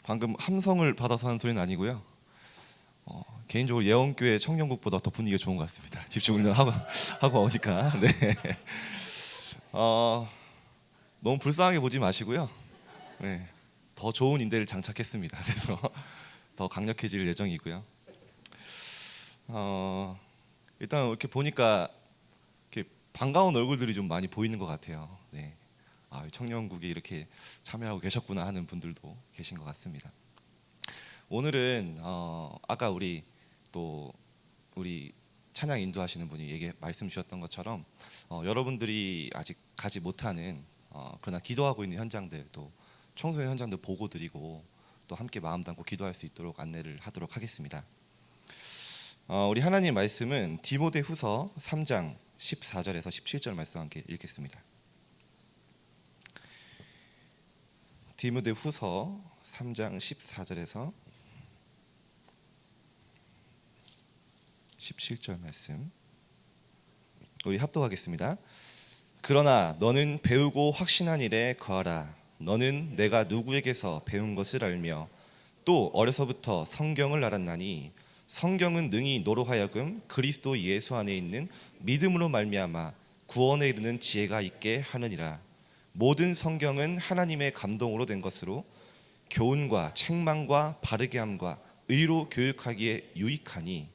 방금 함성을 받아서 하는 소리는 아니고요. 개인적으로 예원교회 청년국보다 더 분위기가 좋은 것 같습니다. 집중훈련 하고 오니까. 네. 너무 불쌍하게 보지 마시고요. 네. 더 좋은 인대를 장착했습니다. 그래서 더 강력해질 예정이고요. 일단 이렇게 보니까 이렇게 반가운 얼굴들이 좀 많이 보이는 것 같아요. 네. 청년국에 이렇게 참여하고 계셨구나 하는 분들도 계신 것 같습니다. 오늘은 아까 우리 찬양 인도하시는 분이 말씀 주셨던 것처럼 여러분들이 아직 가지 못하는 그러나 기도하고 있는 현장들, 또 청소년 현장들 보고 드리고 또 함께 마음 담고 기도할 수 있도록 안내를 하도록 하겠습니다. 우리 하나님 말씀은 디모데후서 3장 14절에서 17절 말씀 함께 읽겠습니다. 디모데후서 3장 14절에서 17절 말씀 우리 합독하겠습니다. 그러나 너는 배우고 확신한 일에 거하라. 너는 내가 누구에게서 배운 것을 알며 또 어려서부터 성경을 알았나니 성경은 능히 너로 하여금 그리스도 예수 안에 있는 믿음으로 말미암아 구원에 이르는 지혜가 있게 하느니라. 모든 성경은 하나님의 감동으로 된 것으로 교훈과 책망과 바르게 함과 의로 교육하기에 유익하니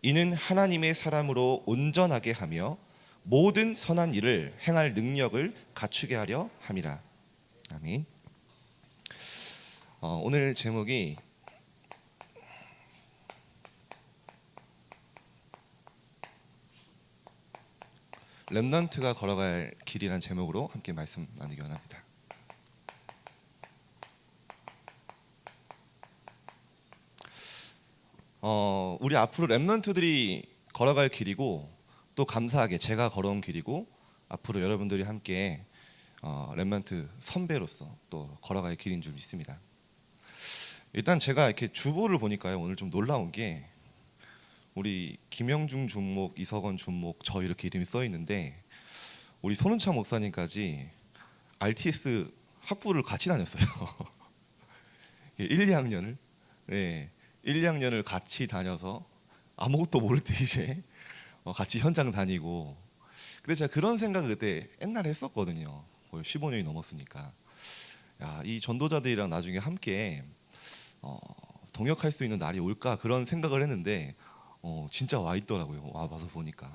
이는 하나님의 사람으로 온전하게 하며 모든 선한 일을 행할 능력을 갖추게 하려 함이라. 아멘. 오늘 제목이 렘넌트가 걸어갈 길이라는 제목으로 함께 말씀 나누기 원합니다. 우리 앞으로 렘넌트들이 걸어갈 길이고 또 감사하게 제가 걸어온 길이고 앞으로 여러분들이 함께 렘넌트 선배로서 또 걸어갈 길인 줄 믿습니다. 일단 제가 이렇게 주보를 보니까요, 오늘 좀 놀라운 게 우리 김영중 존목, 이석원 존목, 저 이렇게 이름이 써 있는데 우리 손은차 목사님까지 RTS 학부를 같이 다녔어요. 1, 2학년을 네, 1, 2학년을 같이 다녀서 아무것도 모를 때 이제 같이 현장 다니고. 근데 제가 그런 생각을 그때 옛날에 했었거든요. 거의 15년이 넘었으니까 이 전도자들이랑 나중에 함께 동역할 수 있는 날이 올까 그런 생각을 했는데 진짜 와 있더라고요. 와봐서 보니까.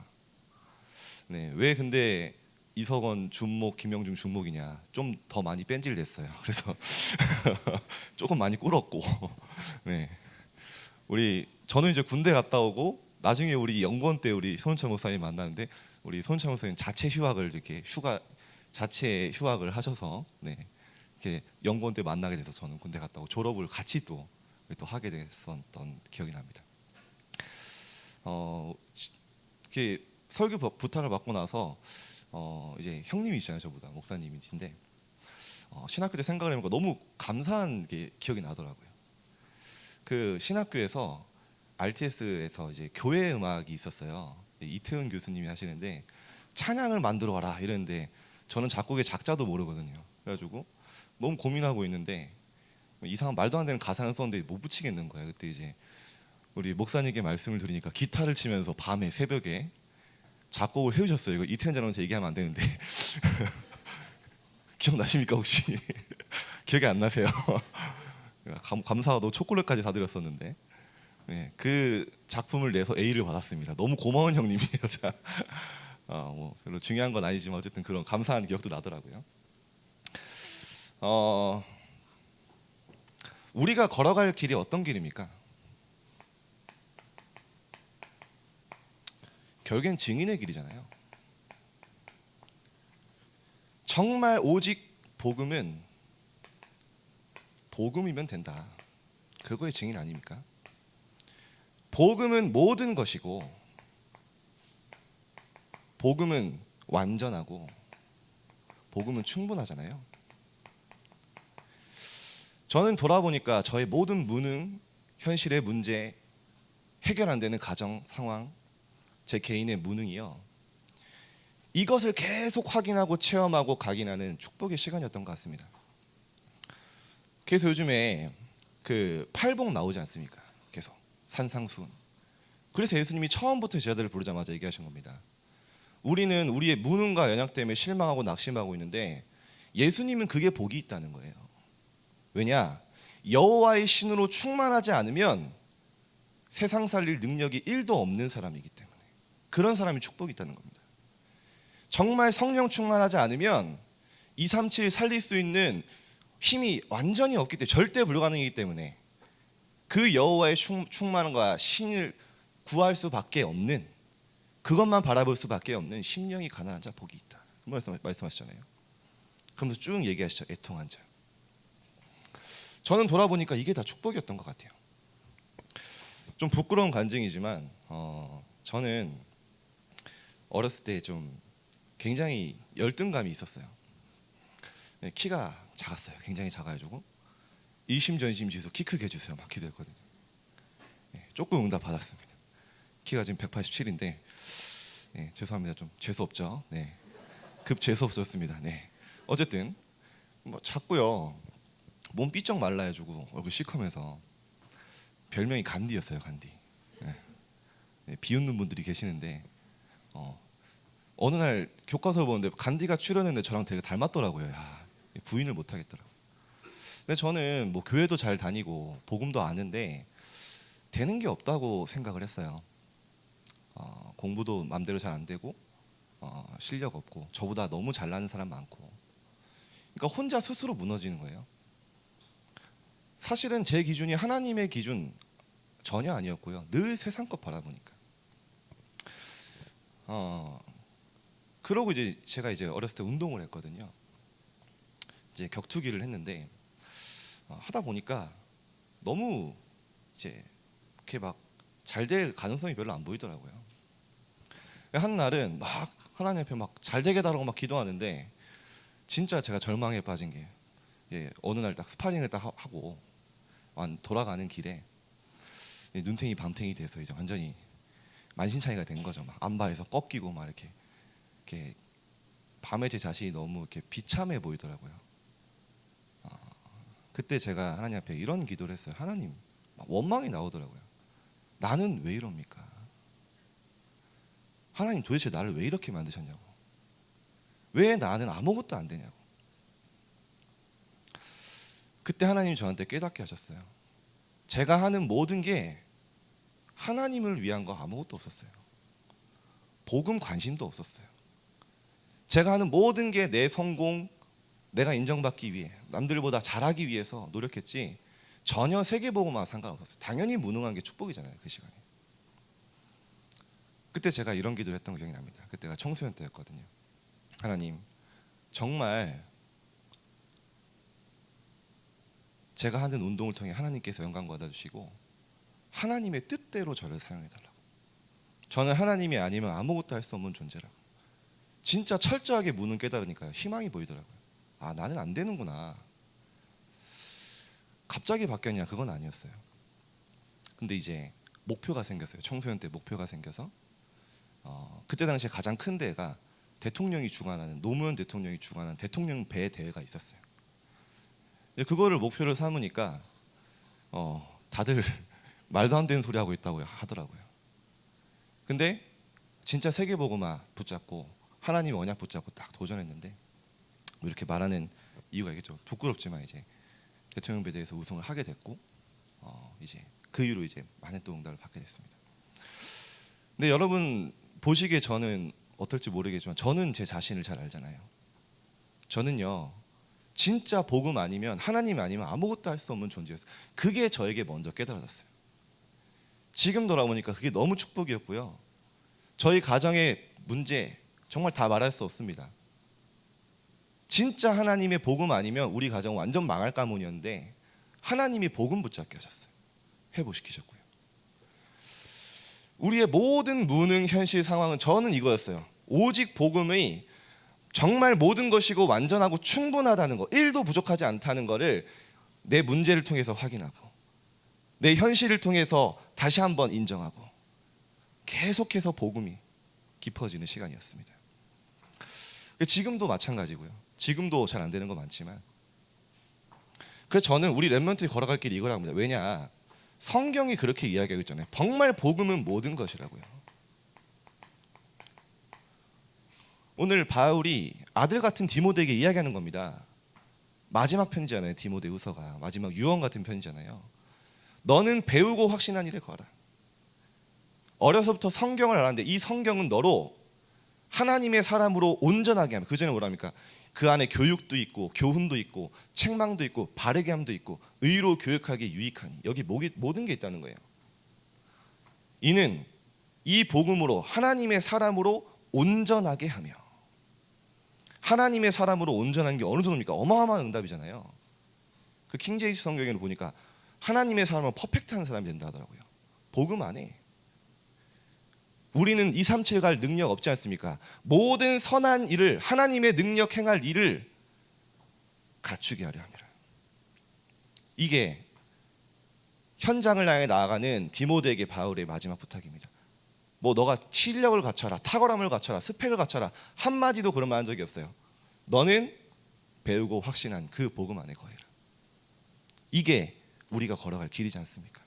네, 왜 근데 이석원 준목, 김영중 준목이냐, 좀 더 많이 뺀질됐어요. 그래서 조금 많이 꿇었고. 네, 저는 이제 군대 갔다 오고 나중에 우리 연구원 때 우리 손은철 목사님 만나는데 우리 손은철 목사님 자체 휴학을 하셔서 네, 이렇게 연구원 때 만나게 돼서 저는 군대 갔다 오고 졸업을 같이 또 하게 됐었던 기억이 납니다. 이렇게 설교 부탁을 받고 나서 이제 형님이시잖아요, 저보다 목사님이신데 신학교 때 생각을 해보니까 너무 감사한 게 기억이 나더라고요. 그 신학교에서 RTS에서 이제 교회 음악이 있었어요. 이태훈 교수님이 하시는데 찬양을 만들어 와라 이랬는데 저는 작곡의 작자도 모르거든요. 그래가지고 너무 고민하고 있는데 이상한 말도 안 되는 가사는 썼는데 못 붙이겠는 거예요. 그때 이제 우리 목사님께 말씀을 드리니까 기타를 치면서 밤에 새벽에 작곡을 해주셨어요. 이거 이태원 장로한테 얘기하면 안 되는데 기억나십니까 혹시? 기억이 안 나세요? 감사하도 초콜릿까지 사드렸었는데 네, 그 작품을 내서 A를 받았습니다. 너무 고마운 형님이에요. 뭐 별로 중요한 건 아니지만 어쨌든 그런 감사한 기억도 나더라고요. 우리가 걸어갈 길이 어떤 길입니까? 결국엔 증인의 길이잖아요. 정말 오직 복음이면 된다. 그거의 증인 아닙니까? 복음은 모든 것이고 복음은 완전하고 복음은 충분하잖아요. 저는 돌아보니까 저의 모든 무능, 현실의 문제, 해결 안 되는 가정 상황, 제 개인의 무능이요, 이것을 계속 확인하고 체험하고 각인하는 축복의 시간이었던 것 같습니다. 그래서 요즘에 그 팔복 나오지 않습니까? 계속 산상수훈. 그래서 예수님이 처음부터 제자들을 부르자마자 얘기하신 겁니다. 우리는 우리의 무능과 연약 때문에 실망하고 낙심하고 있는데 예수님은 그게 복이 있다는 거예요. 왜냐? 여호와의 신으로 충만하지 않으면 세상 살릴 능력이 1도 없는 사람이기 때문에 그런 사람이 축복이 있다는 겁니다. 정말 성령 충만하지 않으면 237 살릴 수 있는 힘이 완전히 없기 때문에 절대 불가능이기 때문에 그 여호와의 충만함과 신을 구할 수밖에 없는, 그것만 바라볼 수밖에 없는 심령이 가난한 자 복이 있다 말씀하시잖아요. 그러면서 쭉 얘기하시죠. 애통한 자. 저는 돌아보니까 이게 다 축복이었던 것 같아요. 좀 부끄러운 간증이지만 저는 어렸을 때 좀 굉장히 열등감이 있었어요. 키가 작았어요. 굉장히 작아가지고 이심전심 지수 키 크게 해주세요 막 기도했거든요. 조금 응답 받았습니다. 키가 지금 187인데 죄송합니다. 좀 재수 없죠. 급 재수 없었습니다. 어쨌든 뭐 작고요. 몸 삐쩍 말라가지고 얼굴 시커면서 별명이 간디였어요. 간디. 비웃는 분들이 계시는데 어느 날 교과서를 보는데 간디가 출연했는데 저랑 되게 닮았더라고요. 야, 부인을 못 하겠더라고요. 근데 저는 뭐 교회도 잘 다니고 복음도 아는데 되는 게 없다고 생각을 했어요. 공부도 맘대로 잘 안 되고 실력 없고 저보다 너무 잘나는 사람 많고, 그러니까 혼자 스스로 무너지는 거예요. 사실은 제 기준이 하나님의 기준 전혀 아니었고요. 늘 세상 것 바라보니까. 그러고 이제 제가 이제 어렸을 때 운동을 했거든요. 이제 격투기를 했는데 하다 보니까 너무 이제 이렇게 막 잘 될 가능성이 별로 안 보이더라고요. 한 날은 막 하나님 앞에 막 잘 되게 달라고 막 기도하는데 진짜 제가 절망에 빠진 게 어느 날 딱 스파링을 딱 하고 돌아가는 길에 눈탱이 밤탱이 돼서 이제 완전히 만신창이가 된 거죠. 막 안바에서 꺾이고 막 이렇게 밤에 제 자신이 너무 이렇게 비참해 보이더라고요. 그때 제가 하나님 앞에 이런 기도를 했어요. 하나님, 막 원망이 나오더라고요. 나는 왜 이럽니까? 하나님 도대체 나를 왜 이렇게 만드셨냐고. 왜 나는 아무것도 안 되냐고. 그때 하나님이 저한테 깨닫게 하셨어요. 제가 하는 모든 게 하나님을 위한 거 아무것도 없었어요. 복음 관심도 없었어요. 제가 하는 모든 게 내 성공, 내가 인정받기 위해, 남들보다 잘하기 위해서 노력했지 전혀 세계복음과 상관없었어요. 당연히 무능한 게 축복이잖아요. 그 시간에. 그때 제가 이런 기도를 했던 거 기억이 납니다. 그때가 청소년 때였거든요. 하나님, 정말 제가 하는 운동을 통해 하나님께서 영광 받아주시고 하나님의 뜻대로 저를 사용해달라고. 저는 하나님이 아니면 아무것도 할 수 없는 존재라고. 진짜 철저하게 무는 깨달으니까요. 희망이 보이더라고요. 아, 나는 안 되는구나. 갑자기 바뀌었냐? 그건 아니었어요. 근데 이제 목표가 생겼어요. 청소년 때 목표가 생겨서 그때 당시에 가장 큰 대회가 대통령이 주관하는, 노무현 대통령이 주관하는 대통령 배 대회가 있었어요. 그거를 목표를 삼으니까 다들 말도 안 되는 소리 하고 있다고 하더라고요. 근데 진짜 세계복음화 붙잡고 하나님 언약 붙잡고 딱 도전했는데 뭐 이렇게 말하는 이유가 있겠죠. 부끄럽지만 이제 대통령 배대에서 우승을 하게 됐고 이제 그 이후로 이제 많은 또 응답을 받게 됐습니다. 근데 여러분 보시기에 저는 어떨지 모르겠지만 저는 제 자신을 잘 알잖아요. 저는요 진짜 복음 아니면 하나님 아니면 아무것도 할 수 없는 존재였어요. 그게 저에게 먼저 깨달아졌어요. 지금 돌아보니까 그게 너무 축복이었고요. 저희 가정의 문제 정말 다 말할 수 없습니다. 진짜 하나님의 복음 아니면 우리 가정은 완전 망할 가문이었는데 하나님이 복음 붙잡게 하셨어요. 회복시키셨고요. 우리의 모든 무능 현실 상황은 저는 이거였어요. 오직 복음의 정말 모든 것이고 완전하고 충분하다는 거, 1도 부족하지 않다는 거를 내 문제를 통해서 확인하고 내 현실을 통해서 다시 한번 인정하고 계속해서 복음이 깊어지는 시간이었습니다. 지금도 마찬가지고요. 지금도 잘 안 되는 거 많지만 그래서 저는 우리 렘넌트에 걸어갈 길이 이거라고 합니다. 왜냐? 성경이 그렇게 이야기하고 있잖아요. 정말 복음은 모든 것이라고요. 오늘 바울이 아들 같은 디모데에게 이야기하는 겁니다. 마지막 편지잖아요. 디모데후서가 마지막 유언 같은 편지잖아요. 너는 배우고 확신한 일을 거라. 어려서부터 성경을 알았는데 이 성경은 너로 하나님의 사람으로 온전하게 하면, 그 전에 뭐랍니까? 그 안에 교육도 있고 교훈도 있고 책망도 있고 바르게 함도 있고 의로 교육하기 유익하니, 여기 모든 게 있다는 거예요. 이는 이 복음으로 하나님의 사람으로 온전하게 하며, 하나님의 사람으로 온전한 게 어느 정도입니까? 어마어마한 응답이잖아요. 그 킹제임스 성경에는 보니까 하나님의 사람은 퍼펙트한 사람이 된다 하더라고요. 복음 안에 우리는 237 갈 능력 없지 않습니까? 모든 선한 일을, 하나님의 능력 행할 일을 갖추게 하려 함이라. 이게 현장을 향해 나아가는 디모데에게 바울의 마지막 부탁입니다. 뭐 너가 실력을 갖춰라, 탁월함을 갖춰라, 스펙을 갖춰라, 한마디도 그런 말 한 적이 없어요. 너는 배우고 확신한 그 복음 안에 거해라. 이게 우리가 걸어갈 길이지 않습니까?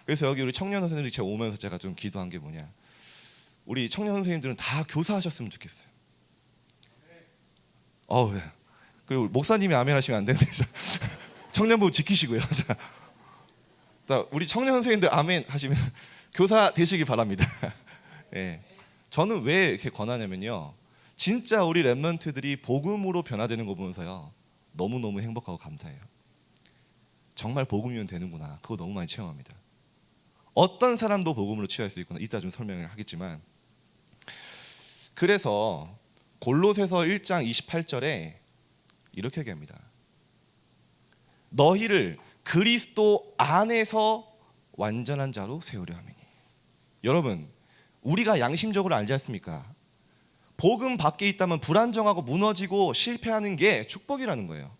그래서 여기 우리 청년 선생님들이 제가 오면서 제가 좀 기도한 게 뭐냐, 우리 청년 선생님들은 다 교사하셨으면 좋겠어요. 그리고 목사님이 아멘 하시면 안 되는데 청년부 지키시고요. 자, 우리 청년 선생님들 아멘 하시면 교사 되시기 바랍니다. 예. 저는 왜 이렇게 권하냐면요, 진짜 우리 렘넌트들이 복음으로 변화되는 거 보면서요 너무너무 행복하고 감사해요. 정말 복음이면 되는구나, 그거 너무 많이 체험합니다. 어떤 사람도 복음으로 취할 수 있구나, 이따 좀 설명을 하겠지만, 그래서 골로새서 1장 28절에 이렇게 얘기합니다. 너희를 그리스도 안에서 완전한 자로 세우려 함이니. 여러분, 우리가 양심적으로 알지 않습니까? 복음 밖에 있다면 불안정하고 무너지고 실패하는 게 축복이라는 거예요.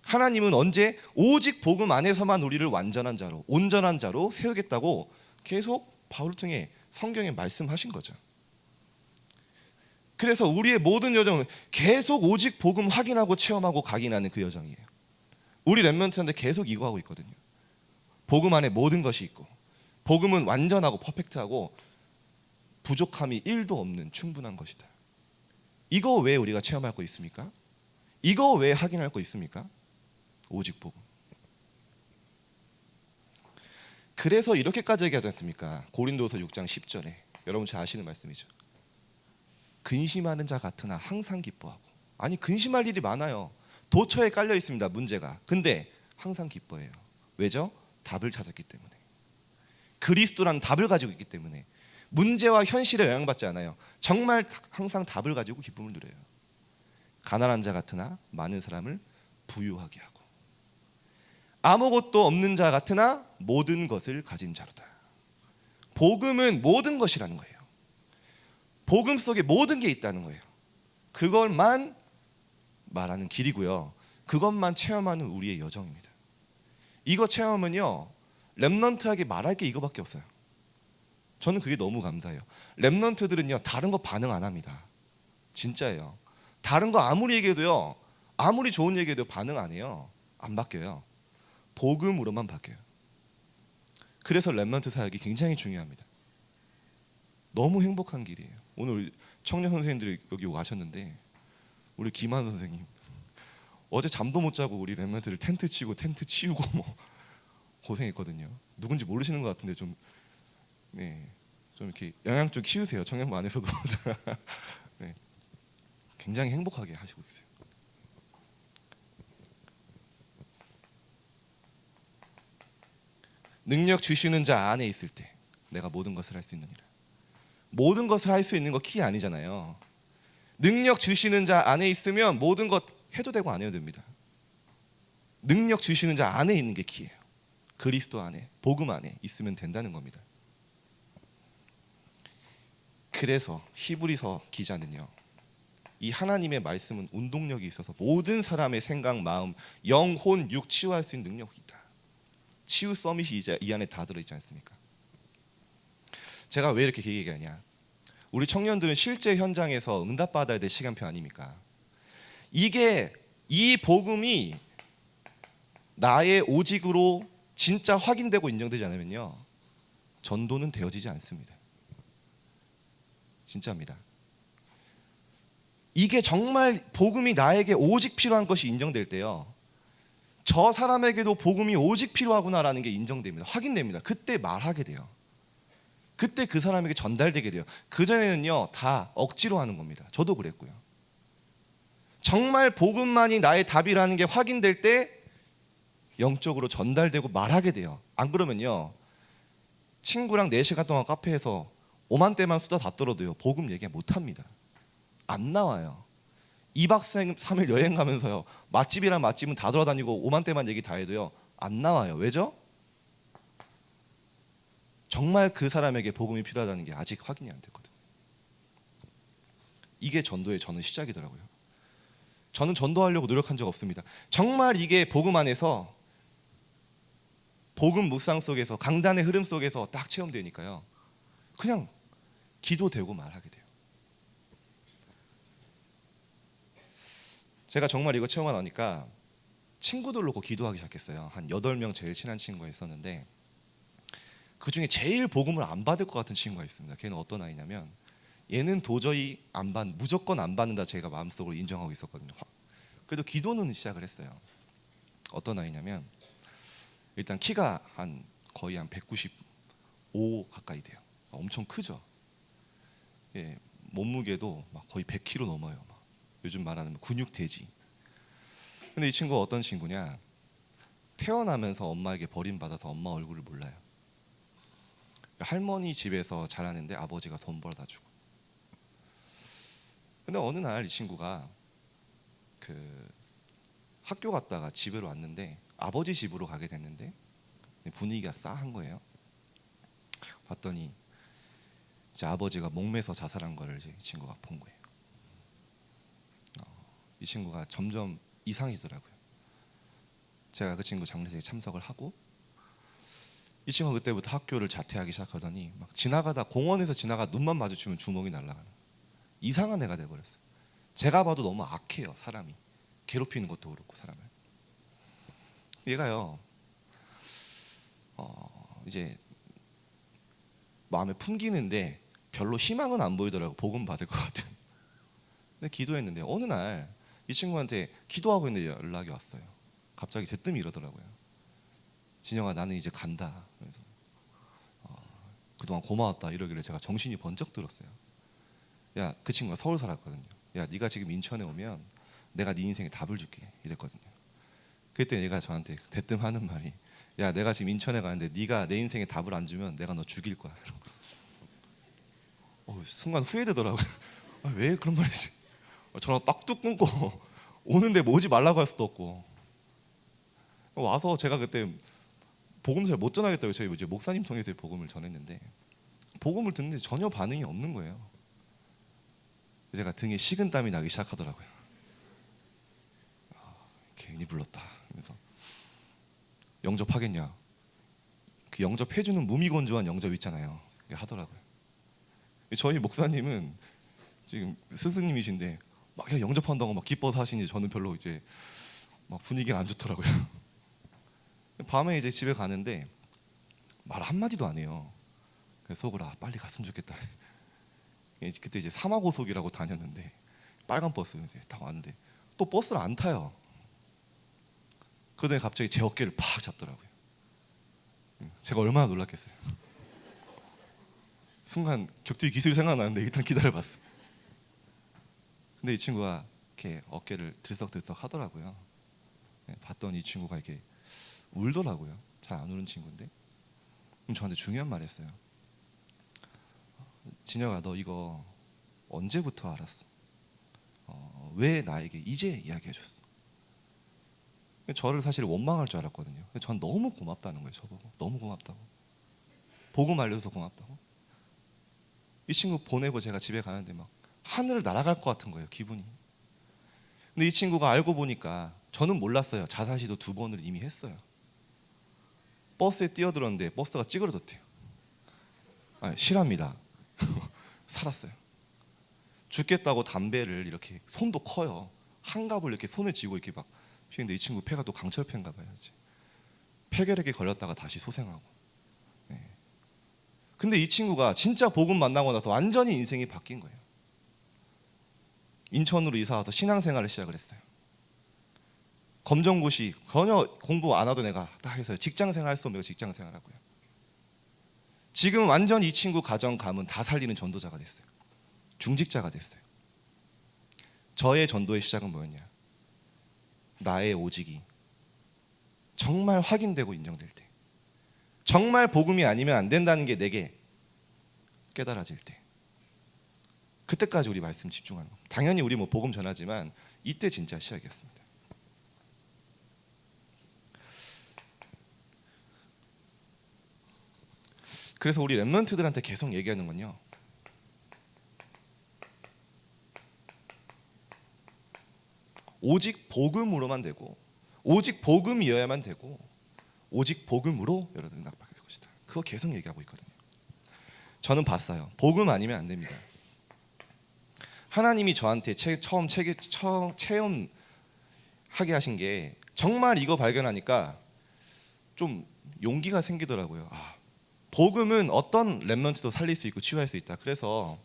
하나님은 언제 오직 복음 안에서만 우리를 완전한 자로, 온전한 자로 세우겠다고 계속 바울을 통해 성경에 말씀하신 거죠. 그래서 우리의 모든 여정은 계속 오직 복음 확인하고 체험하고 각인하는 그 여정이에요. 우리 렘넌트한테 계속 이거 하고 있거든요. 복음 안에 모든 것이 있고, 복음은 완전하고 퍼펙트하고 부족함이 1도 없는 충분한 것이다. 이거 왜 우리가 체험할 거 있습니까? 이거 왜 확인할 거 있습니까? 오직 복음. 그래서 이렇게까지 얘기하지 않습니까? 고린도서 6장 10절에 여러분 잘 아시는 말씀이죠. 근심하는 자 같으나 항상 기뻐하고. 아니, 근심할 일이 많아요. 도처에 깔려 있습니다, 문제가. 근데 항상 기뻐해요. 왜죠? 답을 찾았기 때문에. 그리스도라는 답을 가지고 있기 때문에. 문제와 현실에 영향받지 않아요. 정말 항상 답을 가지고 기쁨을 누려요. 가난한 자 같으나 많은 사람을 부유하게 하고, 아무것도 없는 자 같으나 모든 것을 가진 자로다. 복음은 모든 것이라는 거예요. 복음 속에 모든 게 있다는 거예요. 그걸만 말하는 길이고요, 그것만 체험하는 우리의 여정입니다. 이거 체험은요, 렘넌트에게 말할 게 이거밖에 없어요. 저는 그게 너무 감사해요. 렘넌트들은요 다른 거 반응 안 합니다. 진짜예요. 다른 거 아무리 얘기해도요, 아무리 좋은 얘기해도 반응 안 해요. 안 바뀌어요. 복음으로만 바뀌어요. 그래서 렘넌트 사역이 굉장히 중요합니다. 너무 행복한 길이에요. 오늘 우리 청년 선생님들이 여기 와셨는데, 우리 김한 선생님 어제 잠도 못 자고 우리 렘넌트들 텐트 치고 텐트 치우고 뭐 고생했거든요. 누군지 모르시는 것 같은데 좀 이렇게 영향 좀 키우세요. 청년부 안에서도. 네, 굉장히 행복하게 하시고 계세요. 능력 주시는 자 안에 있을 때 내가 모든 것을 할 수 있느니라. 모든 것을 할 수 있는 거 키 아니잖아요. 능력 주시는 자 안에 있으면 모든 것 해도 되고 안 해도 됩니다. 능력 주시는 자 안에 있는 게 키예요. 그리스도 안에, 복음 안에 있으면 된다는 겁니다. 그래서 히브리서 기자는요, 이 하나님의 말씀은 운동력이 있어서 모든 사람의 생각, 마음, 영혼, 육 치유할 수 있는 능력이 있다. 치유 서밋이 이제 이 안에 다 들어있지 않습니까? 제가 왜 이렇게 얘기하냐, 우리 청년들은 실제 현장에서 응답받아야 될 시간표 아닙니까? 이 복음이 나의 오직으로 진짜 확인되고 인정되지 않으면요, 전도는 되어지지 않습니다. 진짜입니다. 이게 정말 복음이 나에게 오직 필요한 것이 인정될 때요, 저 사람에게도 복음이 오직 필요하구나라는 게 인정됩니다. 확인됩니다. 그때 말하게 돼요. 그때 그 사람에게 전달되게 돼요. 그전에는요, 다 억지로 하는 겁니다. 저도 그랬고요. 정말 복음만이 나의 답이라는 게 확인될 때 영적으로 전달되고 말하게 돼요. 안 그러면요, 친구랑 4시간 동안 카페에서 5만 대만 수다 다 떨어도요, 복음 얘기 못합니다. 안 나와요. 2박 3일 여행 가면서요, 맛집이랑 맛집은 다 돌아다니고 5만 대만 얘기 다 해도요, 안 나와요. 왜죠? 정말 그 사람에게 복음이 필요하다는 게 아직 확인이 안 됐거든요. 이게 전도의 저는 시작이더라고요. 저는 전도하려고 노력한 적 없습니다. 정말 이게 복음 안에서, 복음 묵상 속에서, 강단의 흐름 속에서 딱 체험되니까요, 그냥 기도되고 말하게 돼요. 제가 정말 이거 체험하고 나니까 친구들 놓고 기도하기 시작했어요. 한 8명 제일 친한 친구가 있었는데, 그 중에 제일 복음을 안 받을 것 같은 친구가 있습니다. 걔는 어떤 아이냐면, 얘는 도저히 무조건 안 받는다 제가 마음속으로 인정하고 있었거든요. 그래도 기도는 시작을 했어요. 어떤 아이냐면, 일단 키가 거의 한 195 가까이 돼요. 엄청 크죠. 예, 몸무게도 막 거의 100kg 넘어요. 막 요즘 말하는 근육 돼지. 근데 이 친구가 어떤 친구냐, 태어나면서 엄마에게 버림받아서 엄마 얼굴을 몰라요. 할머니 집에서 자라는데 아버지가 돈 벌어다 주고. 근데 어느 날 이 친구가 그 학교 갔다가 집으로 왔는데, 아버지 집으로 가게 됐는데 분위기가 싸한 거예요. 봤더니 이제 아버지가 목매서 자살한 거를 이제 이 친구가 본 거예요. 이 친구가 점점 이상해지더라고요. 제가 그 친구 장례식에 참석을 하고, 이 친구가 그때부터 학교를 자퇴하기 시작하더니 막 지나가다, 공원에서 지나가 눈만 마주치면 주먹이 날아가는 이상한 애가 돼버렸어요. 제가 봐도 너무 악해요. 사람이 괴롭히는 것도 그렇고 사람을. 얘가요, 이제 마음에 풍기는데 별로 희망은 안 보이더라고. 복음 받을 것 같은. 근데 기도했는데 어느 날 이 친구한테 기도하고 있는데 연락이 왔어요. 갑자기 대뜸이 이러더라고요. 진영아, 나는 이제 간다. 그래서 그동안 고마웠다 이러길래 제가 정신이 번쩍 들었어요. 야, 그 친구가 서울 살았거든요. 야, 네가 지금 인천에 오면 내가 네 인생에 답을 줄게 이랬거든요. 그때 얘가 저한테 대뜸 하는 말이, 야, 내가 지금 인천에 가는데 네가 내 인생에 답을 안 주면 내가 너 죽일 거야. 순간 후회되더라고요. 왜 그런 말이지? 저랑 딱뚝 끊고 오는데 뭐 오지 말라고 할 수도 없고. 와서 제가 그때 복음 잘 못 전하겠다고 저희 이제 목사님 통해서 복음을 전했는데, 복음을 듣는데 전혀 반응이 없는 거예요. 제가 등에 식은땀이 나기 시작하더라고요. 괜히 불렀다. 그래서 영접하겠냐? 그 영접해주는 무미건조한 영접 있잖아요. 하더라고요. 저희 목사님은 지금 스승님이신데 막 영접한다고 막 기뻐서 하시니 저는 별로 이제 막 분위기가 안 좋더라고요. 밤에 이제 집에 가는데 말 한마디도 안 해요. 그래서 속으로 빨리 갔으면 좋겠다. 그때 이제 사마고속이라고 다녔는데 빨간 버스 이제 타고 왔는데 또 버스를 안 타요. 그러더니 갑자기 제 어깨를 팍 잡더라고요. 제가 얼마나 놀랐겠어요. 순간 격투기 기술이 생각나는데 일단 기다려봤어. 근데 이 친구가 이렇게 어깨를 들썩들썩 하더라고요. 봤더니 이 친구가 이렇게 울더라고요. 잘 안 우는 친구인데. 그럼 저한테 중요한 말 했어요. 진혁아, 너 이거 언제부터 알았어? 왜 나에게 이제 이야기해줬어? 저를 사실 원망할 줄 알았거든요. 전 너무 고맙다는 거예요. 저보고 너무 고맙다고, 복음 알려줘서 고맙다고. 이 친구 보내고 제가 집에 가는데 막 하늘을 날아갈 것 같은 거예요, 기분이. 근데 이 친구가 알고 보니까, 저는 몰랐어요, 자살시도 2번을 이미 했어요. 버스에 뛰어들었는데 버스가 찌그러졌대요. 실합니다. 살았어요. 죽겠다고 담배를 이렇게, 손도 커요, 한갑을 이렇게 손에 쥐고 이렇게 막 피우는데 이 친구 폐가 또 강철폐인가 봐요. 폐결핵에 걸렸다가 다시 소생하고. 네. 근데 이 친구가 진짜 복음 만나고 나서 완전히 인생이 바뀐 거예요. 인천으로 이사 와서 신앙생활을 시작을 했어요. 검정고시 전혀 공부 안 하던 애가 딱 해서 직장생활 할 수 없는 직장생활하고요. 지금 완전 이 친구 가정 가문 다 살리는 전도자가 됐어요. 중직자가 됐어요. 저의 전도의 시작은 뭐였냐? 나의 오직이 정말 확인되고 인정될 때, 정말 복음이 아니면 안 된다는 게 내게 깨달아질 때, 그때까지 우리 말씀 집중하는 겁니다. 당연히 우리 뭐 복음 전하지만 이때 진짜 시작이었습니다. 그래서 우리 렘넌트들한테 계속 얘기하는 건요, 오직 복음으로만 되고, 오직 복음이어야만 되고, 오직 복음으로 여러분 낙박할 것이다. 그거 계속 얘기하고 있거든요. 저는 봤어요. 복음 아니면 안 됩니다. 하나님이 저한테 처음 체험하게 하신 게 정말 이거 발견하니까 좀 용기가 생기더라고요. 복음은 어떤 렘넌트도 살릴 수 있고 치유할 수 있다. 그래서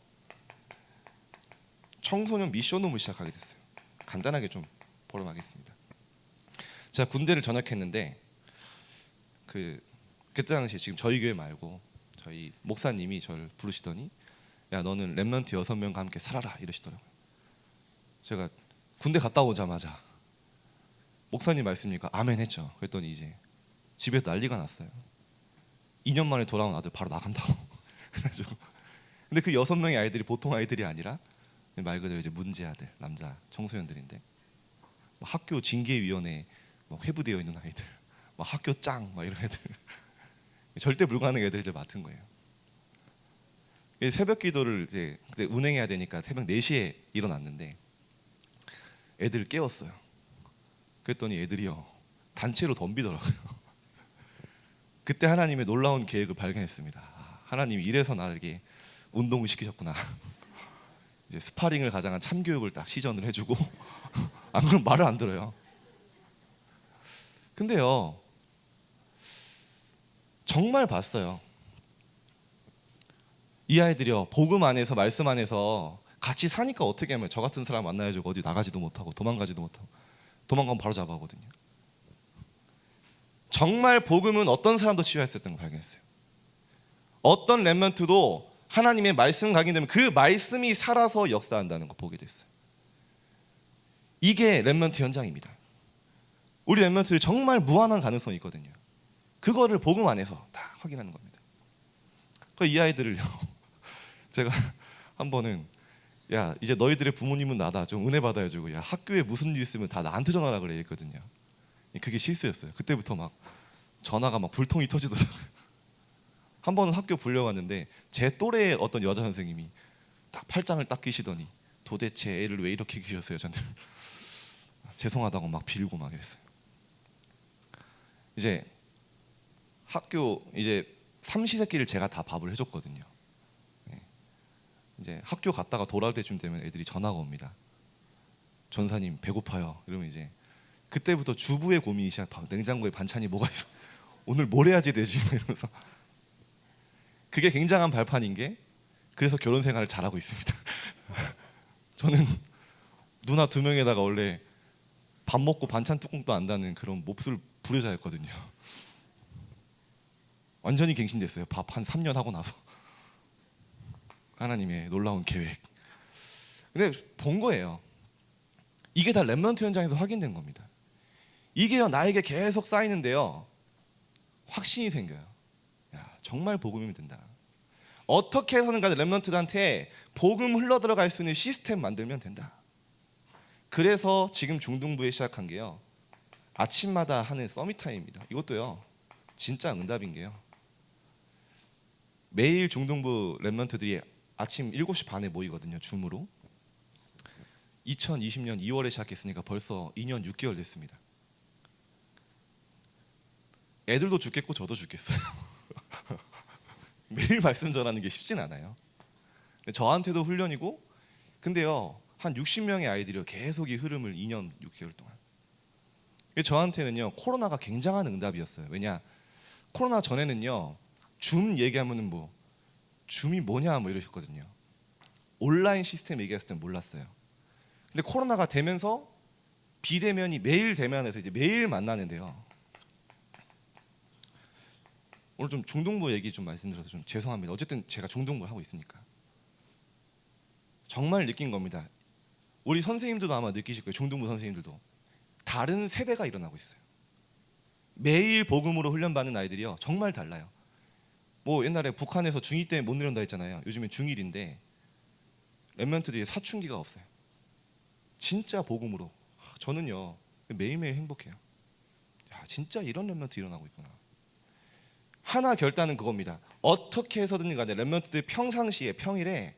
청소년 미션홈을 시작하게 됐어요. 간단하게 좀 보름하겠습니다. 제가 군대를 전역했는데 그때 당시에 지금 저희 교회 말고 저희 목사님이 저를 부르시더니, 야 너는 렘넌트 6명과 함께 살아라 이러시더라고요. 제가 군대 갔다 오자마자 목사님 말씀이니까 아멘 했죠. 그랬더니 이제 집에서 난리가 났어요. 2년 만에 돌아온 아들 바로 나간다고. 그래가지고 근데 그 6명의 아이들이 보통 아이들이 아니라 말 그대로 이제 문제 아들, 남자 청소년들인데, 학교 징계위원회 회부되어 있는 아이들, 학교 짱 이런 애들, 절대 불가능한 애들 이제 맡은 거예요. 새벽 기도를 이제 그때 운행해야 되니까 새벽 4시에 일어났는데 애들을 깨웠어요. 그랬더니 애들이요 단체로 덤비더라고요. 그때 하나님의 놀라운 계획을 발견했습니다. 하나님이 이래서 나에게 운동을 시키셨구나. 이제 스파링을 가장한 참교육을 딱 시전을 해주고 안 그러면 말을 안 들어요. 근데요 정말 봤어요. 이 아이들이요 복음 안에서 말씀 안에서 같이 사니까 어떻게 하면 저 같은 사람 만나야지 어디 나가지도 못하고 도망가지도 못하고, 도망가면 바로 잡아오거든요. 정말 복음은 어떤 사람도 치유할 수 있다는 걸 발견했어요. 어떤 렘넌트도 하나님의 말씀 각인되면 그 말씀이 살아서 역사한다는 거 보게 됐어요. 이게 렘넌트 현장입니다. 우리 렘넌트들 정말 무한한 가능성이 있거든요. 그거를 복음 안에서 다 확인하는 겁니다. 이 아이들을요 제가 한 번은, 야 이제 너희들의 부모님은 나다, 좀 은혜 받아야지고, 야 학교에 무슨 일 있으면 다 나한테 전화하라 그래 했거든요. 그게 실수였어요. 그때부터 막 전화가 막 불통이 터지더라고요. 한 번은 학교 불려갔는데 제 또래의 어떤 여자 선생님이 딱 팔짱을 딱 끼시더니, 도대체 애를 왜 이렇게 키우셨어요? 저는 죄송하다고 막 빌고 막 이랬어요. 이제 학교 이제 삼시세끼를 제가 다 밥을 해줬거든요. 이제 학교 갔다가 돌아올 때쯤 되면 애들이 전화가 옵니다. 전사님 배고파요. 이러면 이제 그때부터 주부의 고민이 시작. 냉장고에 반찬이 뭐가 있어? 오늘 뭘 해야지 되지? 이러면서. 그게 굉장한 발판인 게, 그래서 결혼 생활을 잘하고 있습니다. 저는 누나 2명에다가 원래 밥 먹고 반찬 뚜껑도 안 닫는 그런 몹쓸 불효자였거든요. 완전히 갱신됐어요. 밥 한 3년 하고 나서. 하나님의 놀라운 계획. 근데 본 거예요. 이게 다 렘넌트 현장에서 확인된 겁니다. 이게요 나에게 계속 쌓이는데요 확신이 생겨요. 야 정말 복음이면 된다. 어떻게 해서는 간에 렘넌트들한테 복음 흘러 들어갈 수 있는 시스템 만들면 된다. 그래서 지금 중등부에 시작한 게요 아침마다 하는 서밋타임입니다. 이것도요 진짜 응답인 게요, 매일 중등부 렘넌트들이 아침 7시 반에 모이거든요. 줌으로. 2020년 2월에 시작했으니까 벌써 2년 6개월 됐습니다. 애들도 죽겠고 저도 죽겠어요. 매일 말씀 전하는 게 쉽진 않아요. 저한테도 훈련이고, 근데요 한 60명의 아이들이 계속 이 흐름을 2년 6개월 동안. 저한테는요 코로나가 굉장한 응답이었어요. 왜냐, 코로나 전에는요 줌 얘기하면은 뭐 줌이 뭐냐 뭐 이러셨거든요. 온라인 시스템 얘기했을 땐 몰랐어요. 근데 코로나가 되면서 비대면이 매일 대면해서 이제 매일 만나는데요. 오늘 좀 중등부 얘기 좀 말씀드려서 좀 죄송합니다. 어쨌든 제가 중등부를 하고 있으니까 정말 느낀 겁니다. 우리 선생님들도 아마 느끼실 거예요. 중등부 선생님들도 다른 세대가 일어나고 있어요. 매일 복음으로 훈련받는 아이들이요 정말 달라요. 뭐 옛날에 북한에서 중2 때 못 내려온다 했잖아요. 요즘엔 중1인데 랩런트들이 사춘기가 없어요. 진짜 복음으로. 저는요 매일매일 행복해요. 야, 진짜 이런 랩런트 일어나고 있구나. 하나 결단은 그겁니다. 어떻게 해서든 간에 랩런트들 평상시에 평일에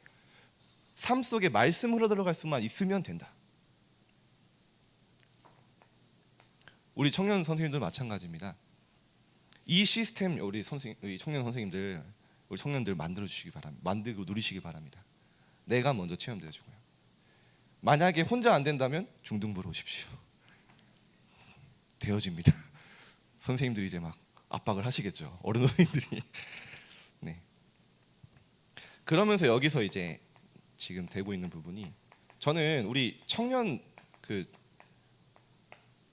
삶 속에 말씀 흘러들어갈 수만 있으면 된다. 우리 청년 선생님들 마찬가지입니다. 이 시스템 우리 청년 선생님들, 우리 청년들 만들어 주시기 바랍니다. 만들고 누리시기 바랍니다. 내가 먼저 체험되어 주고요. 만약에 혼자 안 된다면 중등부로 오십시오. 되어집니다. 선생님들이 이제 막 압박을 하시겠죠. 어른 선생님들이. 네. 그러면서 여기서 이제 지금 되고 있는 부분이, 저는 우리 청년 그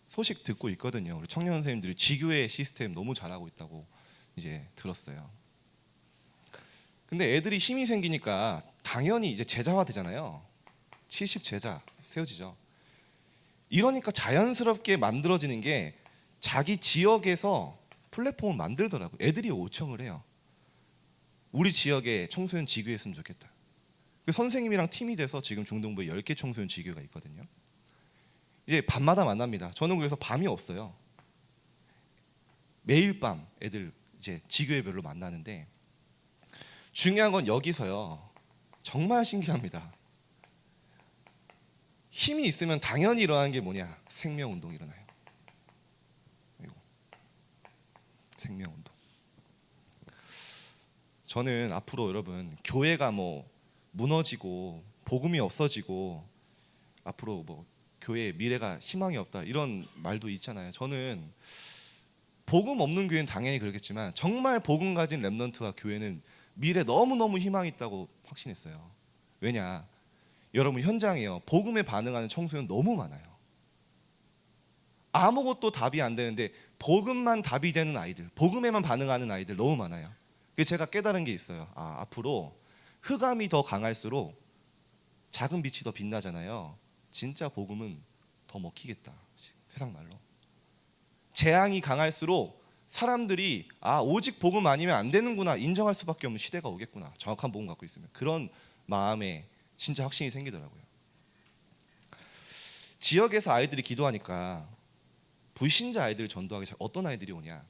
소식 듣고 있거든요. 우리 청년 선생님들이 지교회 시스템 너무 잘하고 있다고 이제 들었어요. 근데 애들이 힘이 생기니까 당연히 이제 제자화 되잖아요. 70 제자 세워지죠. 이러니까 자연스럽게 만들어지는 게 자기 지역에서 플랫폼을 만들더라고요. 애들이 요청을 해요. 우리 지역에 청소년 지교회 했으면 좋겠다. 그 선생님이랑 팀이 돼서 지금 중등부에 10개 청소년 지교회가 있거든요. 이제 밤마다 만납니다. 저는 그래서 밤이 없어요. 매일 밤 애들 이제 지교회별로 만나는데, 중요한 건 여기서요 정말 신기합니다. 힘이 있으면 당연히 일어나는 게 뭐냐? 생명운동이 일어나요. 생명운동. 저는 앞으로 여러분 교회가 뭐 무너지고 복음이 없어지고 앞으로 뭐 교회의 미래가 희망이 없다 이런 말도 있잖아요. 저는 복음 없는 교회는 당연히 그렇겠지만 정말 복음 가진 랩넌트와 교회는 미래 너무너무 희망이 있다고 확신했어요. 왜냐? 여러분 현장에요 복음에 반응하는 청소년 너무 많아요. 아무것도 답이 안 되는데 복음만 답이 되는 아이들, 복음에만 반응하는 아이들 너무 많아요. 그래서 제가 깨달은 게 있어요. 앞으로 흑암이 더 강할수록 작은 빛이 더 빛나잖아요. 진짜 복음은 더 먹히겠다. 세상 말로. 재앙이 강할수록 사람들이 오직 복음 아니면 안 되는구나 인정할 수밖에 없는 시대가 오겠구나. 정확한 복음 갖고 있으면. 그런 마음에 진짜 확신이 생기더라고요. 지역에서 아이들이 기도하니까 불신자 아이들을 전도하기 어떤 아이들이 오냐.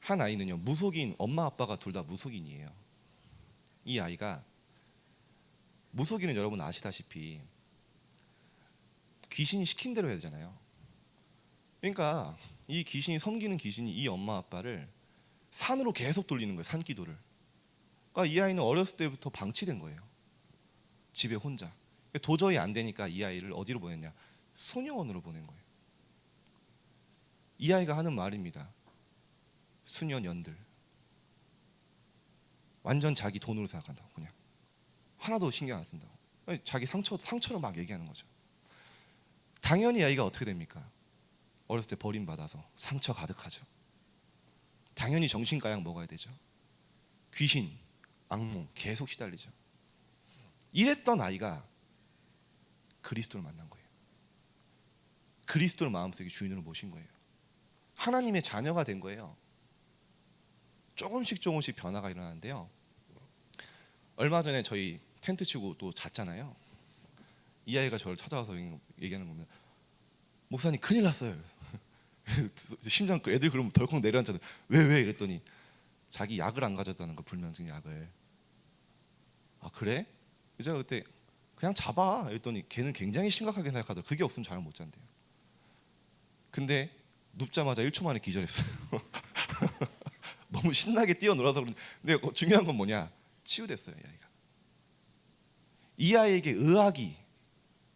한 아이는요 무속인, 엄마 아빠가 둘 다 무속인이에요. 이 아이가, 무속인은 여러분 아시다시피 귀신이 시킨 대로 해야 되잖아요. 그러니까 이 귀신이, 섬기는 귀신이 이 엄마 아빠를 산으로 계속 돌리는 거예요. 산기도를. 그러니까 이 아이는 어렸을 때부터 방치된 거예요. 집에 혼자. 도저히 안 되니까 이 아이를 어디로 보냈냐? 수녀원으로 보낸 거예요. 이 아이가 하는 말입니다. 수녀년들 완전 자기 돈으로 생각한다고. 그냥 하나도 신경 안 쓴다고. 자기 상처로 막 얘기하는 거죠. 당연히 아이가 어떻게 됩니까? 어렸을 때 버림받아서 상처 가득하죠. 당연히 정신가약 먹어야 되죠. 귀신, 악몽 계속 시달리죠. 이랬던 아이가 그리스도를 만난 거예요. 그리스도를 마음속에 주인으로 모신 거예요. 하나님의 자녀가 된 거예요. 조금씩 변화가 일어나는데요. 얼마 전에 저희 텐트 치고 또 잤잖아요. 이 아이가 저를 찾아와서 얘기하는 겁니다. 목사님 큰일 났어요. 심장 애들 그러면 덜컥 내려앉잖아요. 왜 이랬더니 자기 약을 안 가져다는 거, 불면증 약을. 그래? 제가 그때 그냥 잡아 이랬더니 걔는 굉장히 심각하게 생각하더라고요. 그게 없으면 잠을 못 잔대요. 근데 눕자마자 1초 만에 기절했어요. 너무 신나게 뛰어놀아서. 근데 중요한 건 뭐냐? 치유됐어요. 이 아이가. 이 아이에게 의학이,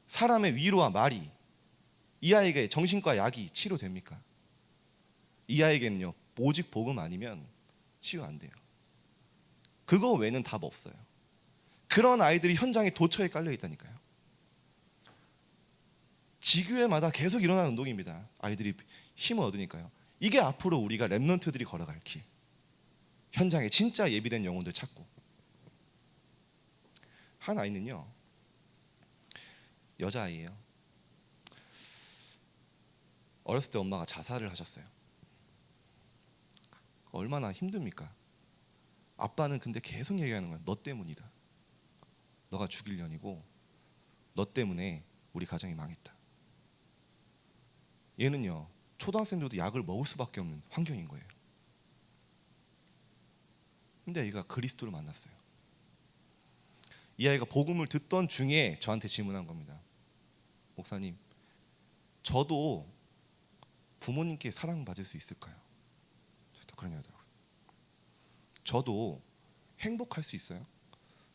사람의 위로와 말이 이 아이에게 정신과 약이 치료됩니까? 이 아이에게는요, 오직 복음 아니면 치유 안 돼요. 그거 외에는 답 없어요. 그런 아이들이 현장에 도처에 깔려 있다니까요. 지교회마다 계속 일어나는 운동입니다. 아이들이 힘을 얻으니까요. 이게 앞으로 우리가 렘넌트들이 걸어갈 길. 현장에 진짜 예비된 영혼들 찾고. 한 아이는요, 여자아이예요. 어렸을 때 엄마가 자살을 하셨어요. 얼마나 힘듭니까? 아빠는 근데 계속 얘기하는 거야. 너 때문이다. 너가 죽일 년이고 너 때문에 우리 가정이 망했다. 얘는요, 초등학생들도 약을 먹을 수밖에 없는 환경인 거예요. 근데 얘가 그리스도를 만났어요. 이 아이가 복음을 듣던 중에 저한테 질문한 겁니다. 목사님, 저도 부모님께 사랑받을 수 있을까요? 그런 여자더라고요. 저도 행복할 수 있어요?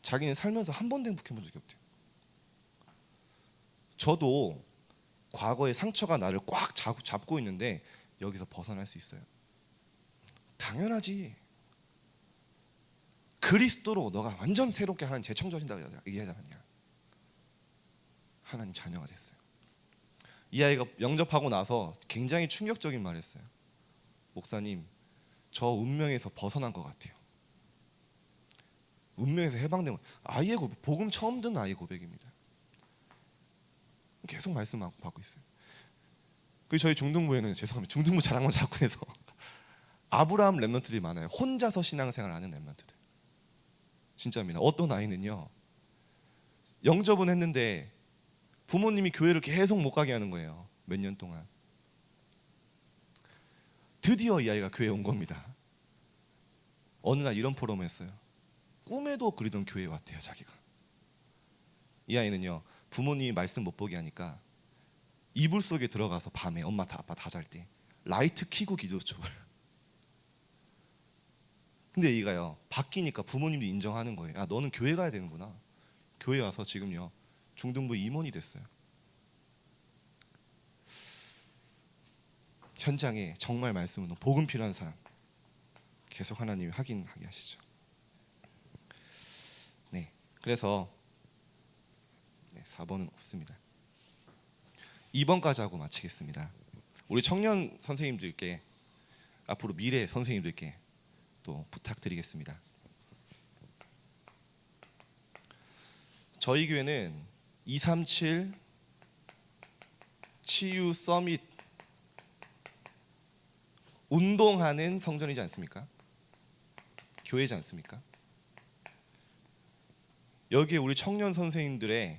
자기는 살면서 한 번도 행복해 본 적이 없대요. 저도 과거의 상처가 나를 꽉 잡고 있는데 여기서 벗어날 수 있어요? 당연하지. 그리스도로 너가 완전 새롭게 하나님 재청소하신다고 얘기하지 않았냐. 하나님 자녀가 됐어요. 이 아이가 영접하고 나서 굉장히 충격적인 말을 했어요. 목사님, 저 운명에서 벗어난 것 같아요. 운명에서 해방된 거. 아이의 고백, 복음 처음 듣는 아이의 고백입니다. 계속 말씀 받고 있어요. 그리고 저희 중등부에는, 죄송합니다, 중등부 자랑만 자꾸 해서 아브라함 렘넌트들이 많아요. 혼자서 신앙생활 하는 렘넌트들. 진짜입니다. 어떤 아이는요, 영접은 했는데 부모님이 교회를 계속 못 가게 하는 거예요. 몇 년 동안. 드디어 이 아이가 교회에 온 겁니다. 어느 날 이런 포럼을 했어요. 꿈에도 그리던 교회에 왔대요, 자기가. 이 아이는요, 부모님이 말씀 못 보게 하니까 이불 속에 들어가서 밤에 엄마 아빠 다 잘 때 라이트 켜고 기도 쳐. 근데 얘가요, 바뀌니까 부모님도 인정하는 거예요. 아, 너는 교회 가야 되는구나. 교회 와서 지금요, 중등부 임원이 됐어요. 현장에 정말 말씀은 복음 필요한 사람 계속 하나님이 확인하게 하시죠. 네, 그래서 4번은 없습니다. 2번까지 하고 마치겠습니다. 우리 청년 선생님들께, 앞으로 미래 선생님들께 또 부탁드리겠습니다. 저희 교회는 237 치유 서밋 운동하는 성전이지 않습니까? 교회지 않습니까? 여기에 우리 청년 선생님들이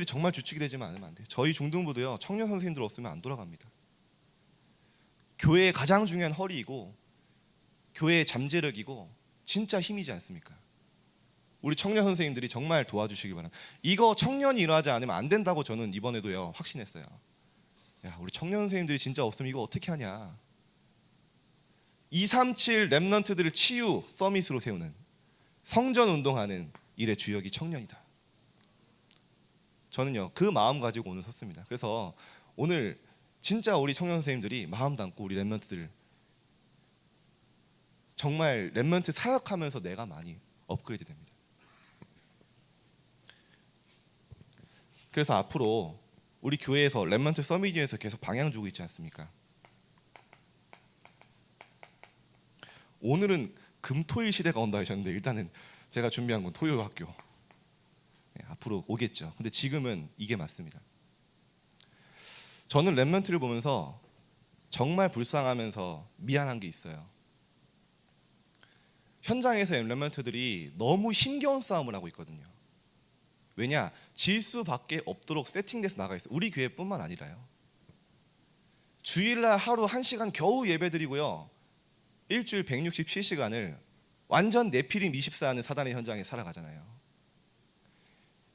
정말 주축이 되지만 않으면 안 돼요. 저희 중등부도요, 청년 선생님들 없으면 안 돌아갑니다. 교회의 가장 중요한 허리이고 교회의 잠재력이고 진짜 힘이지 않습니까? 우리 청년 선생님들이 정말 도와주시기 바랍니다. 이거 청년이 일어나지 않으면 안 된다고 저는 이번에도요 확신했어요. 야, 우리 청년 선생님들이 진짜 없으면 이거 어떻게 하냐. 237 렘넌트들을 치유 서밋으로 세우는, 성전 운동하는 일의 주역이 청년이다. 저는요 그 마음 가지고 오늘 섰습니다. 그래서 오늘 진짜 우리 청년 선생님들이 마음 담고 우리 렘넌트들 정말 렘넌트 사역하면서 내가 많이 업그레이드 됩니다. 그래서 앞으로 우리 교회에서 렘넌트 서밋에서 계속 방향 주고 있지 않습니까? 오늘은 금토일 시대가 온다 하셨는데 일단은 제가 준비한 건 토요 학교. 네, 앞으로 오겠죠. 근데 지금은 이게 맞습니다. 저는 렘넌트를 보면서 정말 불쌍하면서 미안한 게 있어요. 현장에서 렘넌트들이 너무 힘겨운 싸움을 하고 있거든요. 왜냐? 질수밖에 없도록 세팅돼서 나가 있어요. 우리 교회뿐만 아니라요. 주일날 하루 1시간 겨우 예배드리고요, 일주일 167시간을 완전 네피림 24하는 사단의 현장에 살아가잖아요.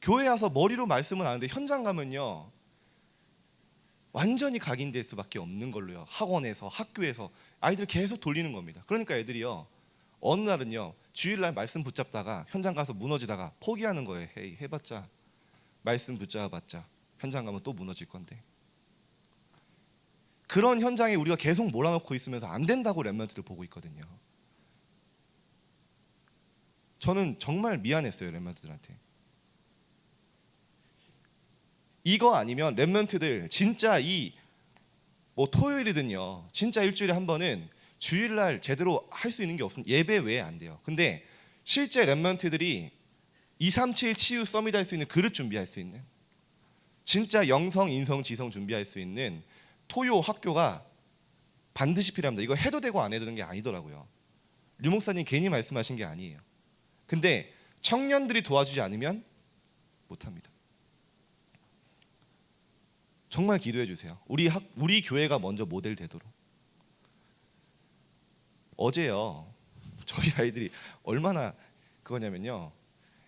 교회 와서 머리로 말씀은 하는데 현장 가면요 완전히 각인될 수밖에 없는 걸로요. 학원에서 학교에서 아이들 계속 돌리는 겁니다. 그러니까 애들이요 어느 날은요 주일날 말씀 붙잡다가 현장 가서 무너지다가 포기하는 거예요. 헤이, 해봤자 말씀 붙잡아봤자 현장 가면 또 무너질 건데. 그런 현장에 우리가 계속 몰아넣고 있으면서 안 된다고 랩런트들 보고 있거든요. 저는 정말 미안했어요, 랩런트들한테. 이거 아니면 랩런트들 진짜 이 뭐 토요일이든요, 진짜 일주일에 한 번은 주일날 제대로 할 수 있는 게 없으면 예배 외에 안 돼요. 근데 실제 랩런트들이 237 치유 서밋 할 수 있는 그릇 준비할 수 있는, 진짜 영성, 인성, 지성 준비할 수 있는 토요 학교가 반드시 필요합니다. 이거 해도 되고 안 해도 되는 게 아니더라고요. 류 목사님 괜히 말씀하신 게 아니에요. 근데 청년들이 도와주지 않으면 못합니다. 정말 기도해 주세요. 우리 교회가 먼저 모델 되도록. 어제요, 저희 아이들이 얼마나 그거냐면요,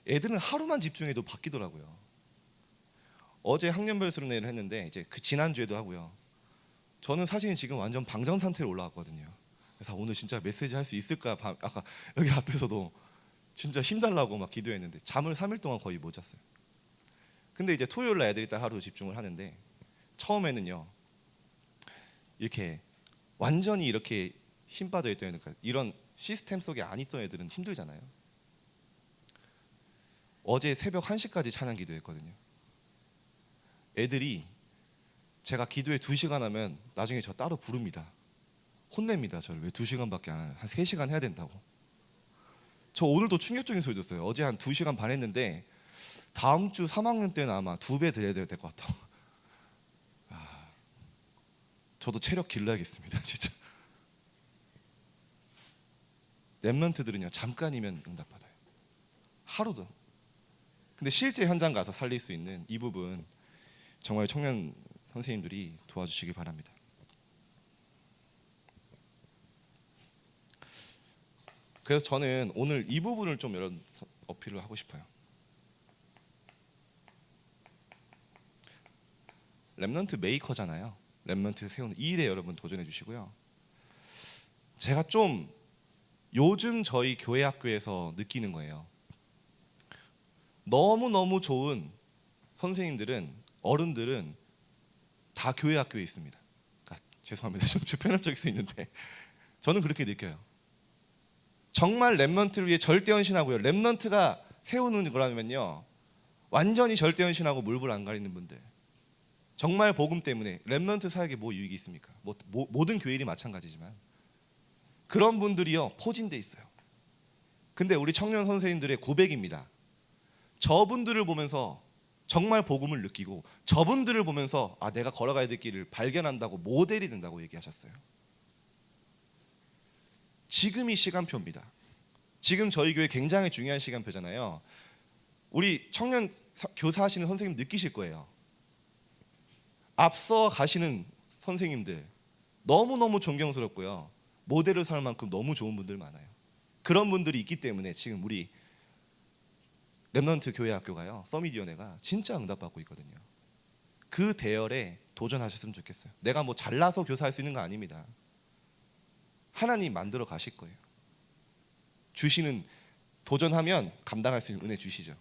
애들은 하루만 집중해도 바뀌더라고요. 어제 학년별 수련회를 했는데 이제 그 지난주에도 하고요. 저는 사실 지금 완전 방전 상태로 올라왔거든요. 그래서 오늘 진짜 메시지 할 수 있을까, 아까 여기 앞에서도 진짜 힘달라고 막 기도했는데 잠을 3일 동안 거의 못 잤어요. 근데 이제 토요일 날 애들이 딱 하루 집중을 하는데, 처음에는요 이렇게 완전히 이렇게 힘 빠져 있던 애들, 그러니까 이런 시스템 속에 안 있던 애들은 힘들잖아요. 어제 새벽 1시까지 찬양 기도했거든요. 애들이 제가 기도에 2시간 하면 나중에 저 따로 부릅니다. 혼냅니다. 저를 왜 2시간밖에 안 해요? 한 3시간 해야 된다고. 저 오늘도 충격적인 소리 줬어요. 어제 한 2시간 반 했는데 다음 주 3학년 때는 아마 2배 드려야 될 것 같다고. 저도 체력 길러야겠습니다. 진짜. 랩런트들은요 잠깐이면 응답받아요. 하루도. 근데 실제 현장 가서 살릴 수 있는 이 부분 정말 청년 선생님들이 도와주시기 바랍니다. 그래서 저는 오늘 이 부분을 좀 여러 어필을 하고 싶어요. 랩런트 메이커잖아요. 랩런트 세우는 이 일에 여러분 도전해 주시고요. 제가 좀 요즘 저희 교회 학교에서 느끼는 거예요. 너무너무 좋은 선생님들은, 어른들은 다 교회 학교에 있습니다. 죄송합니다. 좀 편협적일 수 있는데 저는 그렇게 느껴요. 정말 랩런트를 위해 절대헌신하고요. 랩런트가 세우는 거라면요 완전히 절대헌신하고 물불 안 가리는 분들, 정말 복음 때문에 랩런트 사역에 뭐 유익이 있습니까? 모든 교회 일이 마찬가지지만 그런 분들이요 포진돼 있어요. 근데 우리 청년 선생님들의 고백입니다. 저분들을 보면서 정말 복음을 느끼고, 저분들을 보면서 내가 걸어가야 될 길을 발견한다고, 모델이 된다고 얘기하셨어요. 지금이 시간표입니다. 지금 저희 교회 굉장히 중요한 시간표잖아요. 우리 청년 교사하시는 선생님 느끼실 거예요. 앞서 가시는 선생님들 너무너무 존경스럽고요, 모델을 삼을 만큼 너무 좋은 분들 많아요. 그런 분들이 있기 때문에 지금 우리 랩런트 교회 학교가요, 서밋위원회가 진짜 응답받고 있거든요. 그 대열에 도전하셨으면 좋겠어요. 내가 뭐 잘나서 교사할 수 있는 거 아닙니다. 하나님 만들어 가실 거예요. 주시는, 도전하면 감당할 수 있는 은혜 주시죠.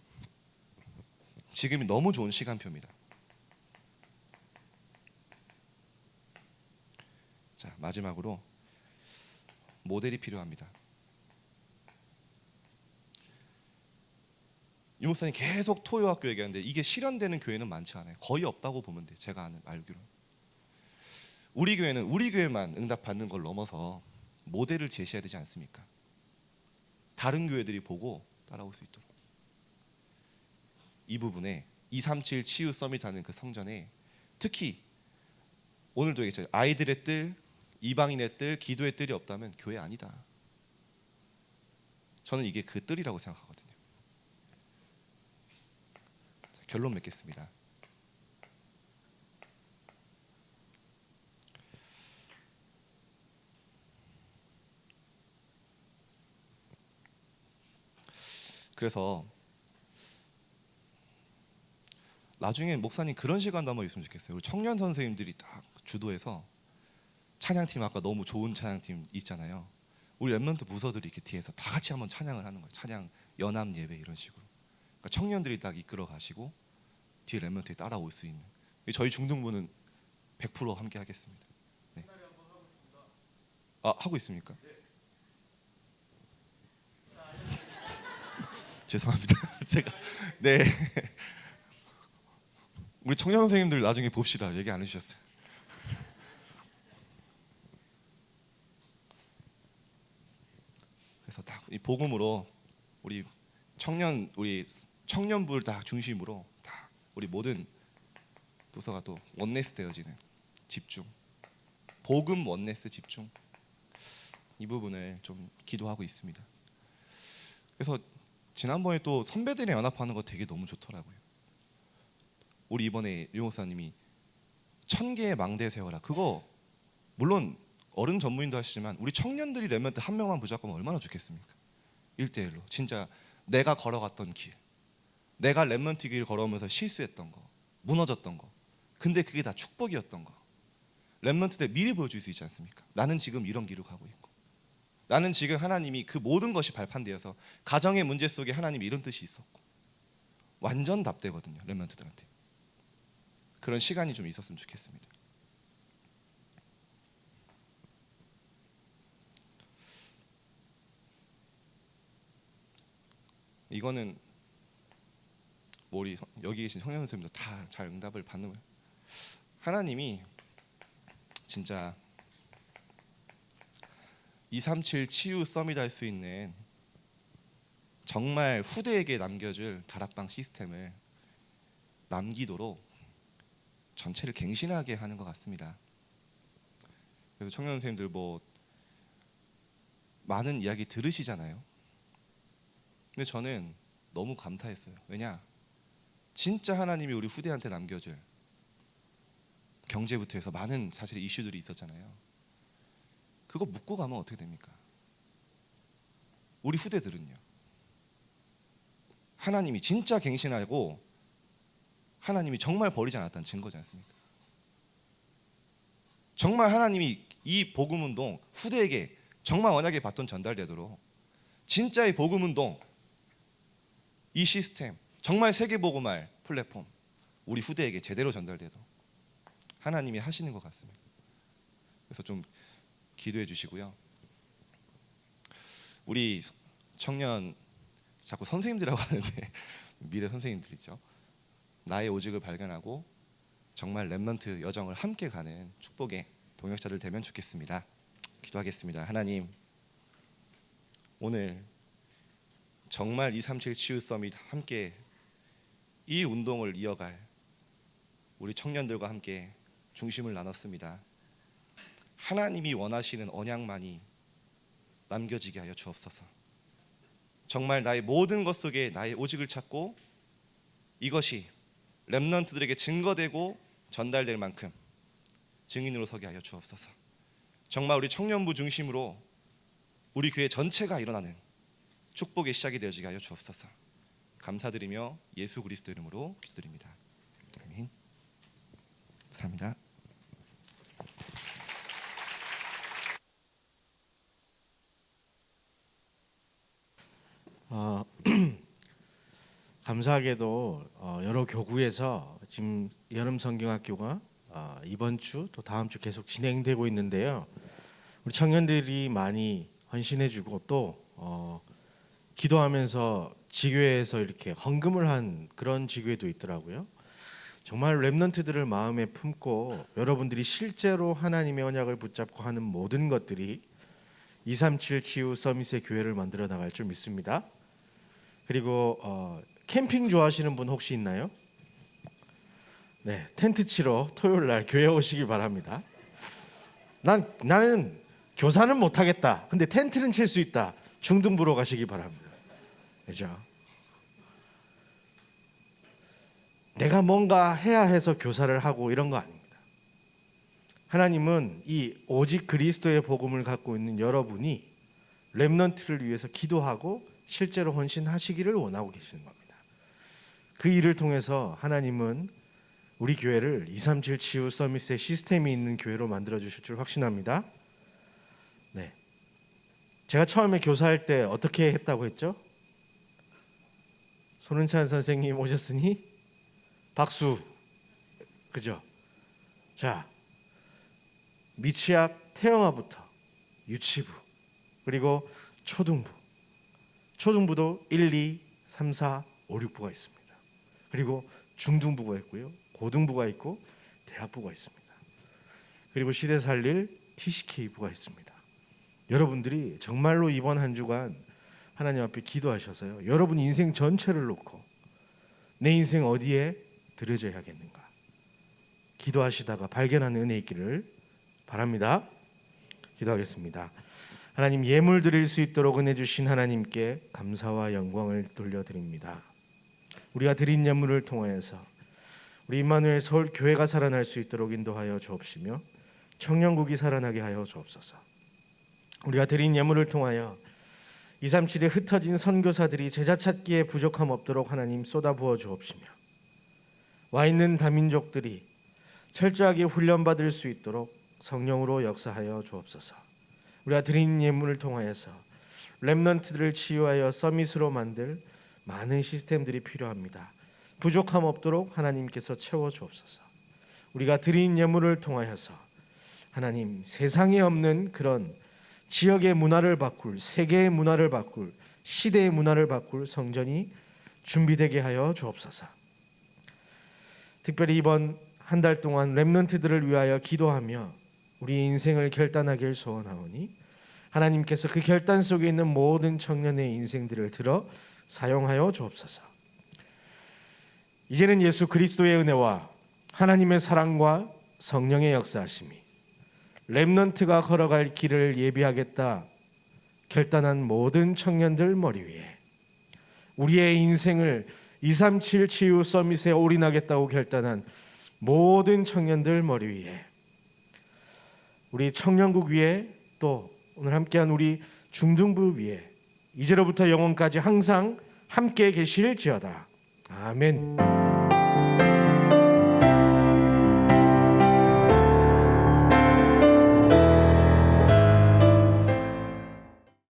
지금이 너무 좋은 시간표입니다. 자, 마지막으로 모델이 필요합니다. 유 목사님 계속 토요학교 얘기하는데 이게 실현되는 교회는 많지 않아요. 거의 없다고 보면 돼요. 제가 알기로. 우리 교회는 우리 교회만 응답받는 걸 넘어서 모델을 제시해야 되지 않습니까? 다른 교회들이 보고 따라올 수 있도록. 이 부분에 237 치유 서밋 하는 그 성전에 특히 오늘도 얘기했죠. 아이들의 뜰, 이방인의 뜰, 기도의 뜰이 없다면 교회 아니다. 저는 이게 그 뜰이라고 생각하거든요. 자, 결론 맺겠습니다. 그래서 나중에 목사님 그런 시간도 한번 있으면 좋겠어요. 우리 청년 선생님들이 딱 주도해서 찬양팀, 아까 너무 좋은 찬양팀 있잖아요. 우리 랩런트 부서들이 이렇게 뒤에서 다 같이 한번 찬양을 하는 거예요. 찬양 연합 예배 이런 식으로. 그러니까 청년들이 딱 이끌어 가시고 뒤에 랩런트에 따라올 수 있는 저희 중등부는 100% 함께 하겠습니다. 네. 아, 하고 있습니까? 죄송합니다. 제가 네. 우리 청년 선생님들 나중에 봅시다. 얘기 안 해주셨어요. 그래서 딱 이 복음으로 우리 청년부를 다 중심으로 다 우리 모든 부서가 또 원네스 되어지는 집중, 복음 원네스 집중, 이 부분을 좀 기도하고 있습니다. 그래서 지난번에 또 선배들이 연합하는 거 되게 너무 좋더라고요. 우리 이번에 류 목사님이 1000개의 망대 세워라, 그거 물론 어른 전무인도 하시지만 우리 청년들이 렘넌트 한 명만 부족하면 얼마나 좋겠습니까? 1대1로 진짜 내가 걸어갔던 길, 내가 렘넌트 길 걸어오면서 실수했던 거, 무너졌던 거, 근데 그게 다 축복이었던 거, 렘넌트들 미리 보여줄 수 있지 않습니까? 나는 지금 이런 길을 가고 있고, 나는 지금 하나님이 그 모든 것이 발판되어서 가정의 문제 속에 하나님이 이런 뜻이 있었고, 완전 답되거든요. 렘넌트들한테 그런 시간이 좀 있었으면 좋겠습니다. 이거는 우리 여기 계신 청년 선생님도 다 잘 응답을 받는 거예요. 하나님이 진짜 237 치유 서밋 할 수 있는 정말 후대에게 남겨줄 다락방 시스템을 남기도록 전체를 갱신하게 하는 것 같습니다. 그래서 청년 선생님들 뭐 많은 이야기 들으시잖아요. 근데 저는 너무 감사했어요. 왜냐? 진짜 하나님이 우리 후대한테 남겨줄 경제부터 해서 많은 사실 이슈들이 있었잖아요. 그거 묻고 가면 어떻게 됩니까? 우리 후대들은요, 하나님이 진짜 갱신하고 하나님이 정말 버리지 않았다는 증거지 않습니까? 정말 하나님이 이 복음운동 후대에게 정말 언약의 바톤 전달되도록 진짜의 복음운동, 이 시스템, 정말 세계복음할 플랫폼 우리 후대에게 제대로 전달되도록 하나님이 하시는 것 같습니다. 그래서 좀 기도해 주시고요. 우리 청년, 자꾸 선생님들이라고 하는데 미래 선생님들이죠. 나의 오직을 발견하고 정말 렘넌트 여정을 함께 가는 축복의 동역자들 되면 좋겠습니다. 기도하겠습니다. 하나님, 오늘 정말 237 치유 서밋 함께 이 운동을 이어갈 우리 청년들과 함께 중심을 나눴습니다. 하나님이 원하시는 언약만이 남겨지게 하여 주옵소서. 정말 나의 모든 것 속에 나의 오직을 찾고 이것이 렘넌트들에게 증거되고 전달될 만큼 증인으로 서게 하여 주옵소서. 정말 우리 청년부 중심으로 우리 교회 전체가 일어나는 축복의 시작이 되어지게 하여 주옵소서. 감사드리며 예수 그리스도 이름으로 기도드립니다. 아멘. 감사합니다. 감사하게도 여러 교구에서 지금 여름 성경학교가 이번 주 또 다음 주 계속 진행되고 있는데요. 우리 청년들이 많이 헌신해주고 또 기도하면서 지교회에서 이렇게 헌금을 한 그런 지교회도 있더라고요. 정말 렘넌트들을 마음에 품고 여러분들이 실제로 하나님의 언약을 붙잡고 하는 모든 것들이 237 치유 서밋의 교회를 만들어 나갈 줄 믿습니다. 그리고 캠핑 좋아하시는 분 혹시 있나요? 네, 텐트 치러 토요일 날 교회 오시기 바랍니다. 나는 교사는 못하겠다, 근데 텐트는 칠 수 있다, 중등부로 가시기 바랍니다. 그죠? 내가 뭔가 해야 해서 교사를 하고 이런 거 아닙니다. 하나님은 이 오직 그리스도의 복음을 갖고 있는 여러분이 렘넌트를 위해서 기도하고 실제로 헌신하시기를 원하고 계시는 겁니다. 그 일을 통해서 하나님은 우리 교회를 237 치유 서밋의 시스템이 있는 교회로 만들어 주실 줄 확신합니다. 네, 제가 처음에 교사할 때 어떻게 했다고 했죠? 손은찬 선생님 오셨으니 박수. 그죠? 자, 미취학 태영아부터 유치부, 그리고 초등부도 1, 2, 3, 4, 5, 6부가 있습니다. 그리고 중등부가 있고요, 고등부가 있고 대학부가 있습니다. 그리고 시대 살릴 TCK부가 있습니다. 여러분들이 정말로 이번 한 주간 하나님 앞에 기도하셔서요, 여러분 인생 전체를 놓고 내 인생 어디에 들여져야겠는가 기도하시다가 발견하는 은혜 있기를 바랍니다. 기도하겠습니다. 하나님, 예물 드릴 수 있도록 은혜 주신 하나님께 감사와 영광을 돌려드립니다. 우리가 드린 예물을 통하여서 우리 임마누엘 서울 교회가 살아날 수 있도록 인도하여 주옵시며 청년국이 살아나게 하여 주옵소서. 우리가 드린 예물을 통하여 237에 흩어진 선교사들이 제자 찾기에 부족함 없도록 하나님 쏟아부어 주옵시며 와 있는 다민족들이 철저하게 훈련받을 수 있도록 성령으로 역사하여 주옵소서. 우리가 드린 예물을 통하여서 렘넌트들을 치유하여 서밋으로 만들 많은 시스템들이 필요합니다. 부족함 없도록 하나님께서 채워 주옵소서. 우리가 드린 예물을 통하여서 하나님, 세상에 없는 그런 지역의 문화를 바꿀, 세계의 문화를 바꿀, 시대의 문화를 바꿀 성전이 준비되게 하여 주옵소서. 특별히 이번 한 달 동안 렘넌트들을 위하여 기도하며 우리 인생을 결단하길 소원하오니 하나님께서 그 결단 속에 있는 모든 청년의 인생들을 들어 사용하여 주옵소서. 이제는 예수 그리스도의 은혜와 하나님의 사랑과 성령의 역사하심이 렘넌트가 걸어갈 길을 예비하겠다 결단한 모든 청년들 머리 위에, 우리의 인생을 237 치유 서밋에 올인하겠다고 결단한 모든 청년들 머리 위에, 우리 청년국 위에, 또 오늘 함께한 우리 중등부 위에 이제로부터 영원까지 항상 함께 계실지어다. 아멘.